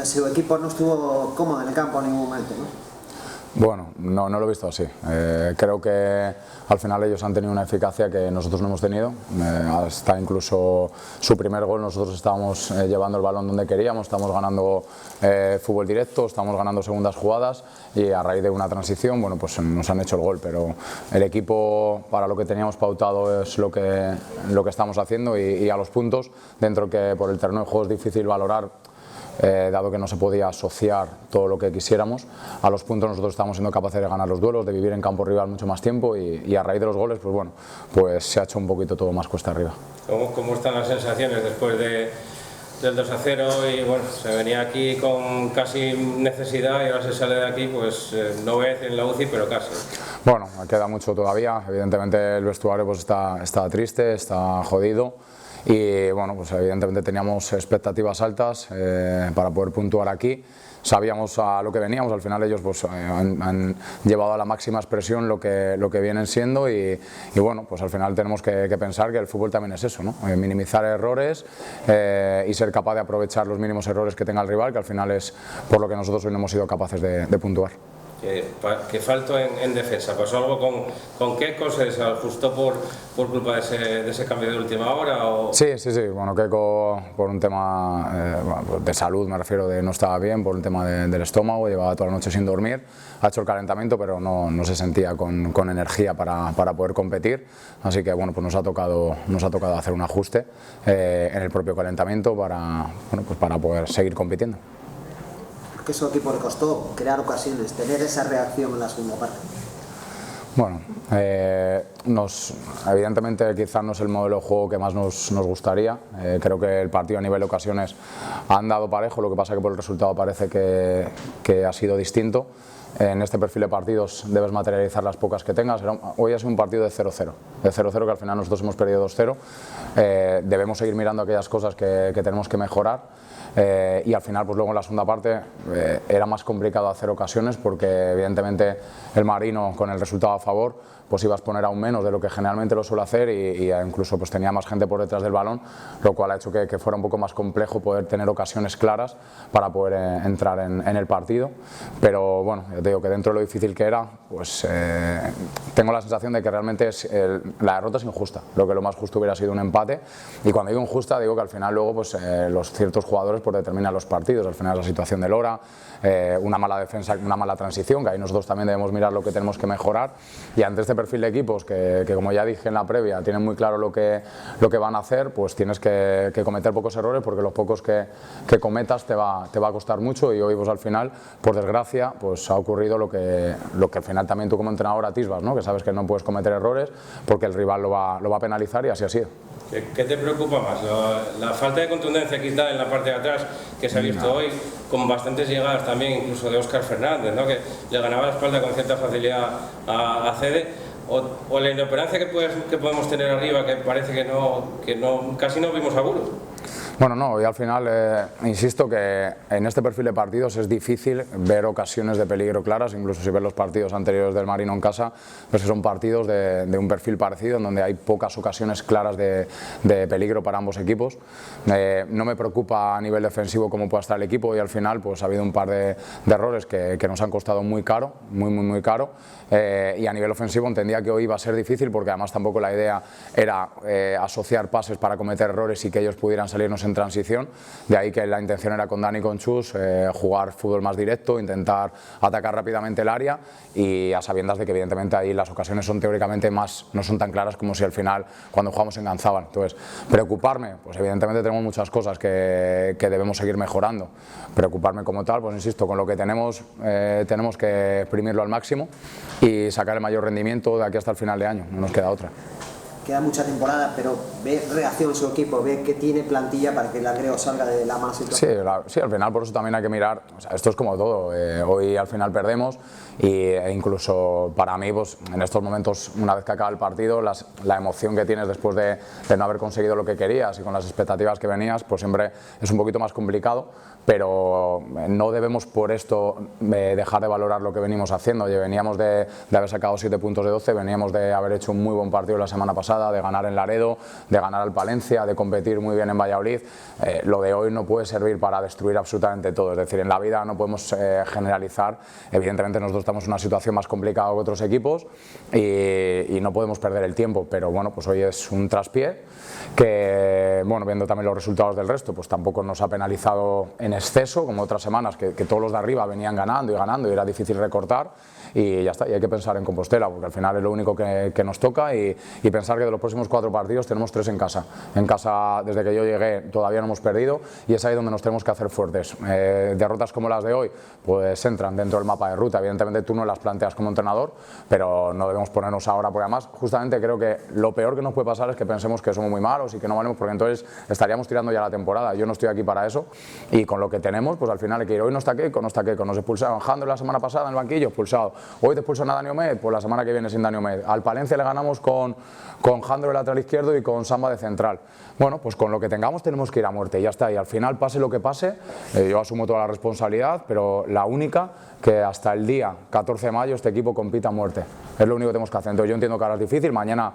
su equipo no estuvo cómodo en el campo en ningún momento, ¿no? Bueno, no lo he visto así. Creo que al final ellos han tenido una eficacia que nosotros no hemos tenido. Hasta incluso su primer gol nosotros estábamos llevando el balón donde queríamos, estamos ganando fútbol directo, estamos ganando segundas jugadas y a raíz de una transición, bueno, pues nos han hecho el gol. Pero el equipo, para lo que teníamos pautado, es lo que estamos haciendo y a los puntos, dentro que por el terreno de juego es difícil valorar. Dado que no se podía asociar todo lo que quisiéramos, a los puntos nosotros estamos siendo capaces de ganar los duelos, de vivir en campo rival mucho más tiempo y a raíz de los goles, pues bueno, pues se ha hecho un poquito todo más cuesta arriba. ¿Cómo están las sensaciones después del 2-0 y bueno, se venía aquí con casi necesidad y ahora se sale de aquí pues no ves en la UCI pero casi? Bueno, queda mucho todavía, evidentemente el vestuario pues está triste, está jodido. Y bueno, pues evidentemente teníamos expectativas altas para poder puntuar aquí. Sabíamos a lo que veníamos, al final ellos pues, han llevado a la máxima expresión lo que vienen siendo y bueno, pues al final tenemos que pensar que el fútbol también es eso, ¿no? Minimizar errores y ser capaz de aprovechar los mínimos errores que tenga el rival, que al final es por lo que nosotros hoy no hemos sido capaces de puntuar. Que faltó en defensa, ¿pasó algo con Keco? ¿Se desajustó por culpa de ese cambio de última hora? ¿O? Sí, bueno, Keco por un tema de salud, me refiero, no estaba bien, por un tema del estómago, llevaba toda la noche sin dormir, ha hecho el calentamiento pero no se sentía con energía para poder competir, así que bueno, pues nos ha tocado hacer un ajuste en el propio calentamiento para poder seguir compitiendo. Que su equipo le costó crear ocasiones, tener esa reacción en la segunda parte. Bueno, evidentemente quizás no es el modelo de juego que más nos gustaría. Creo que el partido a nivel de ocasiones ha andado parejo, lo que pasa que por el resultado parece que ha sido distinto. En este perfil de partidos debes materializar las pocas que tengas. Hoy ha sido un partido de 0-0, que al final nosotros hemos perdido 2-0. Debemos seguir mirando aquellas cosas que tenemos que mejorar. Y al final pues luego en la segunda parte era más complicado hacer ocasiones porque evidentemente el Marino con el resultado a favor pues ibas a poner aún menos de lo que generalmente lo suele hacer y incluso pues tenía más gente por detrás del balón, lo cual ha hecho que fuera un poco más complejo poder tener ocasiones claras para poder entrar en el partido, pero bueno, yo te digo que dentro de lo difícil que era, pues tengo la sensación de que realmente la derrota es injusta, lo más justo hubiera sido un empate, y cuando digo injusta digo que al final luego pues los ciertos jugadores pues determinan los partidos, al final la situación de Lora, una mala defensa, una mala transición, que ahí nosotros también debemos mirar lo que tenemos que mejorar, y ante este perfil de equipos que como ya dije en la previa, tienen muy claro lo que van a hacer, pues tienes que cometer pocos errores porque los pocos que cometas te va a costar mucho, y hoy pues al final, por desgracia, pues ha ocurrido lo que al final también tú como entrenador atisbas, ¿no? Que sabes que no puedes cometer errores porque el rival lo va a penalizar, y así ha sido. ¿Qué te preocupa más? ¿La falta de contundencia quizá en la parte de atrás que se ha visto hoy, con bastantes llegadas también incluso de Óscar Fernández, ¿no? Que le ganaba la espalda con cierta facilidad a Cede, o la inoperancia que podemos tener arriba, que parece que casi no vimos agudos? Bueno, no, y al final insisto que en este perfil de partidos es difícil ver ocasiones de peligro claras, incluso si ves los partidos anteriores del Marino en casa, pues que son partidos de un perfil parecido, en donde hay pocas ocasiones claras de peligro para ambos equipos. No me preocupa a nivel defensivo cómo pueda estar el equipo, y al final pues ha habido un par de errores que nos han costado muy caro, muy caro, y a nivel ofensivo entendía que hoy iba a ser difícil porque además tampoco la idea era asociar pases para cometer errores y que ellos pudieran salirnos en transición, de ahí que la intención era con Dani y con Chus jugar fútbol más directo, intentar atacar rápidamente el área, y a sabiendas de que evidentemente ahí las ocasiones son teóricamente no son tan claras como si al final cuando jugamos enganzaban. Entonces, preocuparme, pues evidentemente tenemos muchas cosas que debemos seguir mejorando. Preocuparme como tal, pues insisto, con lo que tenemos que exprimirlo al máximo y sacar el mayor rendimiento de aquí hasta el final de año, no nos queda otra. Queda mucha temporada, pero ve reacción en su equipo, ve que tiene plantilla para que el Langreo salga de la mala situación. Sí, al final por eso también hay que mirar, o sea, esto es como todo, hoy al final perdemos, e incluso para mí pues, en estos momentos, una vez que acaba el partido, la emoción que tienes después de no haber conseguido lo que querías y con las expectativas que venías, pues siempre es un poquito más complicado, pero no debemos por esto dejar de valorar lo que venimos haciendo. Veníamos de haber sacado 7 puntos de 12, veníamos de haber hecho un muy buen partido la semana pasada, pasada, de ganar en Laredo, de ganar al Palencia, de competir muy bien en Valladolid. Lo de hoy no puede servir para destruir absolutamente todo, es decir, en la vida no podemos generalizar. Evidentemente nosotros estamos en una situación más complicada que otros equipos y no podemos perder el tiempo, pero bueno, pues hoy es un traspié que, bueno, viendo también los resultados del resto, pues tampoco nos ha penalizado en exceso, como otras semanas que todos los de arriba venían ganando y era difícil recortar, y ya está, y hay que pensar en Compostela, porque al final es lo único que nos toca, y pensar que de los próximos 4 partidos tenemos 3 en casa. En casa, desde que yo llegué, todavía no hemos perdido, y es ahí donde nos tenemos que hacer fuertes. Derrotas como las de hoy, pues entran dentro del mapa de ruta. Evidentemente tú no las planteas como entrenador, pero no debemos ponernos ahora, porque además justamente creo que lo peor que nos puede pasar es que pensemos que somos muy malos y que no valemos, porque entonces estaríamos tirando ya la temporada. Yo no estoy aquí para eso, y con lo que tenemos, pues al final hay que ir. Hoy no está Keiko, nos expulsaron. Jandro la semana pasada en el banquillo, expulsado. Hoy te expulsan a Dani Omed, pues la semana que viene sin Dani Omed. Al Palencia le ganamos con Jandro de lateral izquierdo y con Samba de central. Bueno, pues con lo que tengamos tenemos que ir a muerte, y ya está. Y al final, pase lo que pase, yo asumo toda la responsabilidad, pero la única, que hasta el día 14 de mayo este equipo compita a muerte. Es lo único que tenemos que hacer. Entonces yo entiendo que ahora es difícil, mañana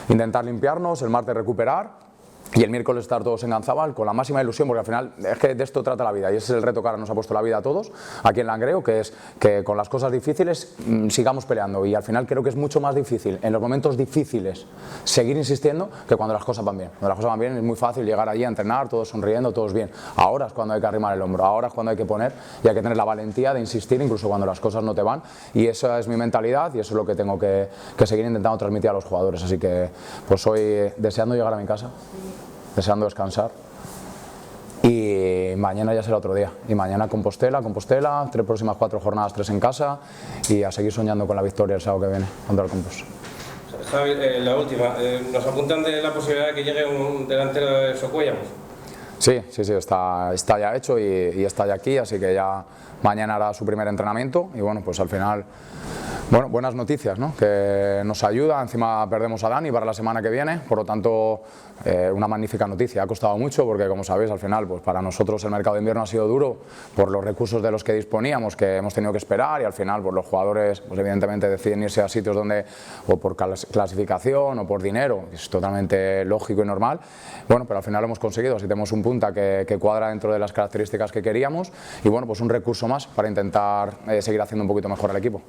intentar limpiarnos, el martes recuperar, y el miércoles estar todos en Ganzábal con la máxima ilusión, porque al final es que de esto trata la vida, y ese es el reto que ahora nos ha puesto la vida a todos aquí en Langreo, que es que con las cosas difíciles sigamos peleando, y al final creo que es mucho más difícil en los momentos difíciles seguir insistiendo que cuando las cosas van bien. Cuando las cosas van bien es muy fácil llegar allí a entrenar, todos sonriendo, todos bien. Ahora es cuando hay que arrimar el hombro, ahora es cuando hay que poner, y hay que tener la valentía de insistir incluso cuando las cosas no te van, y esa es mi mentalidad, y eso es lo que tengo que seguir intentando transmitir a los jugadores. Así que pues hoy deseando llegar a mi casa, deseando descansar, y mañana ya será otro día, y mañana Compostela, 3 próximas 4 jornadas, 3 en casa, y a seguir soñando con la victoria el sábado que viene contra el Compos. Javi, la última, nos apuntan de la posibilidad de que llegue un delantero de Socuellamos. Sí, está ya hecho y está ya aquí, así que ya mañana hará su primer entrenamiento, y bueno, pues al final, bueno, buenas noticias, ¿no? Que nos ayuda. Encima perdemos a Dani para la semana que viene, por lo tanto una magnífica noticia. Ha costado mucho porque, como sabéis, al final pues para nosotros el mercado de invierno ha sido duro por los recursos de los que disponíamos, que hemos tenido que esperar, y al final pues los jugadores pues evidentemente deciden irse a sitios donde, o por clasificación o por dinero, que es totalmente lógico y normal. Bueno, pero al final lo hemos conseguido, así tenemos un punta que cuadra dentro de las características que queríamos, y bueno, pues un recurso más para intentar seguir haciendo un poquito mejor al equipo.